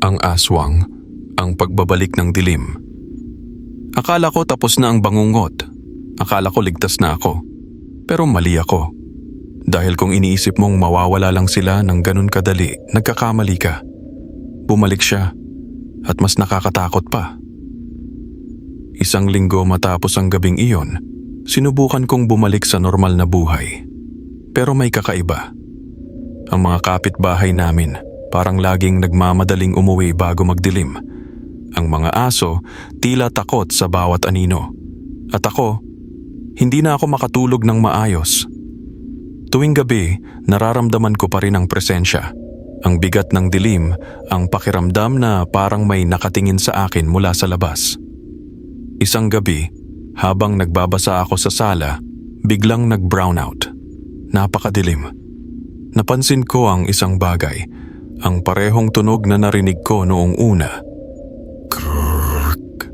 Ang aswang, ang pagbabalik ng dilim. Akala ko tapos na ang bangungot. Akala ko ligtas na ako. Pero mali ako. Dahil kung iniisip mong mawawala lang sila ng ganun kadali, nagkakamali ka. Bumalik siya at mas nakakatakot pa. Isang linggo matapos ang gabing iyon, sinubukan kong bumalik sa normal na buhay. Pero may kakaiba. Ang mga kapitbahay namin parang laging nagmamadaling umuwi bago magdilim. Ang mga aso tila takot sa bawat anino. At ako, hindi na ako makatulog ng maayos. Tuwing gabi, nararamdaman ko pa rin ang presensya. Ang bigat ng dilim, ang pakiramdam na parang may nakatingin sa akin mula sa labas. Isang gabi, habang nagbabasa ako sa sala, biglang nag-brownout. Napakadilim. Napansin ko ang isang bagay, ang parehong tunog na narinig ko noong una. Krrrk.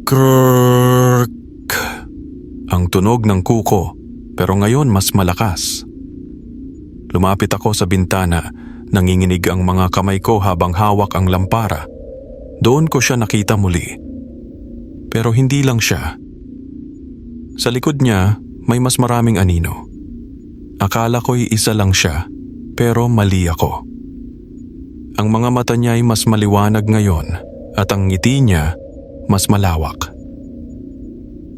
Krrrk. Ang tunog ng kuko, pero ngayon mas malakas. Lumapit ako sa bintana, nanginginig ang mga kamay ko habang hawak ang lampara. Doon ko siya nakita muli. Pero hindi lang siya. Sa likod niya, may mas maraming anino. Akala ko'y isa lang siya, pero mali ako. Ang mga mata niya ay mas maliwanag ngayon at ang ngiti niya mas malawak.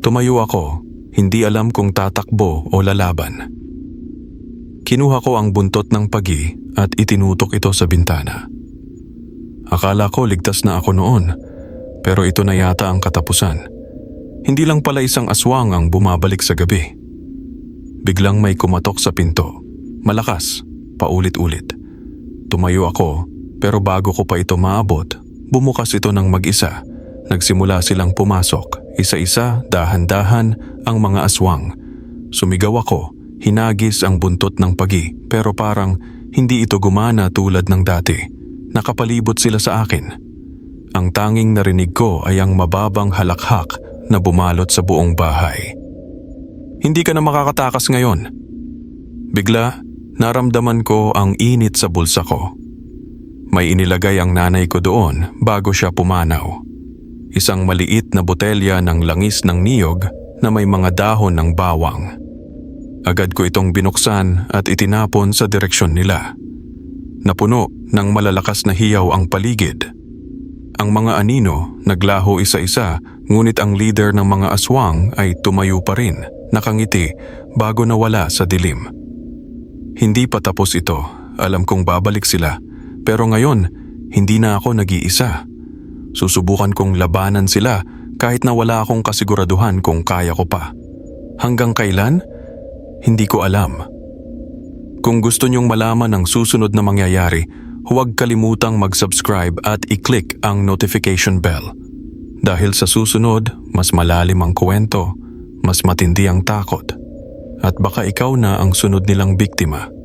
Tumayo ako, hindi alam kung tatakbo o lalaban. Kinuha ko ang buntot ng pagi at itinutok ito sa bintana. Akala ko ligtas na ako noon, pero ito na yata ang katapusan. Hindi lang pala isang aswang ang bumabalik sa gabi. Biglang may kumatok sa pinto. Malakas, paulit-ulit. Tumayo ako, pero bago ko pa ito maabot, bumukas ito ng mag-isa. Nagsimula silang pumasok, isa-isa, dahan-dahan ang mga aswang. Sumigaw ako, hinagis ang buntot ng pagi, pero parang hindi ito gumana tulad ng dati. Nakapalibot sila sa akin. Ang tanging narinig ko ay ang mababang halakhak na bumalot sa buong bahay. Hindi ka na makakatakas ngayon. Bigla, naramdaman ko ang init sa bulsa ko. May inilagay ang nanay ko doon bago siya pumanaw. Isang maliit na botelya ng langis ng niyog na may mga dahon ng bawang. Agad ko itong binuksan at itinapon sa direksyon nila. Napuno ng malalakas na hiyaw ang paligid. Ang mga anino naglaho isa-isa, ngunit ang leader ng mga aswang ay tumayo pa rin, nakangiti bago nawala sa dilim. Hindi pa tapos ito, alam kong babalik sila. Pero ngayon, hindi na ako nag-iisa. Susubukan kong labanan sila kahit na wala akong kasiguraduhan kung kaya ko pa. Hanggang kailan? Hindi ko alam. Kung gusto niyong malaman ang susunod na mangyayari, huwag kalimutang mag-subscribe at i-click ang notification bell. Dahil sa susunod, mas malalim ang kwento, mas matindi ang takot. At baka ikaw na ang sunod nilang biktima.